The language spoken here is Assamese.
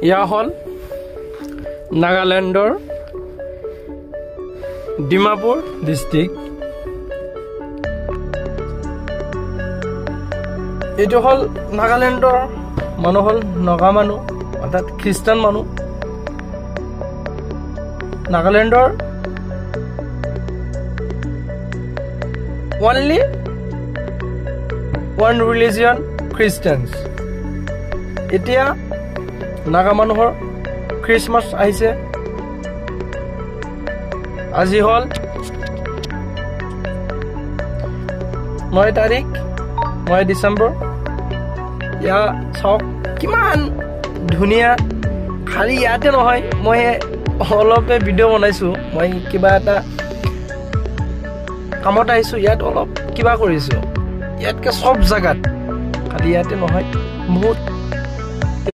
ইয়া হল নাগালেণ্ডৰ ডিমাপুৰ ডিস্ট্ৰিক্ট। এইটো হল নাগালেণ্ডৰ মানুহ হল নগা মানুহ অৰ্থাৎ খ্ৰীষ্টান মানুহ। নাগালেণ্ডৰ only one religion Christians। এতিয়া নাগা মানুহৰ খ্ৰীষ্টমাছ আহিছে। আজি হল 9 তাৰিখ 9 ডিচেম্বৰ। ইয়া চাওক কিমান ধুনীয়া। খালি ইয়াতে নহয়, মই অলপে ভিডিঅ' বনাইছোঁ। মই কিবা এটা কামত আহিছোঁ, ইয়াত অলপ কিবা কৰিছোঁ। ইয়াতকে চব জেগাত, খালি ইয়াতে নহয়, বহুত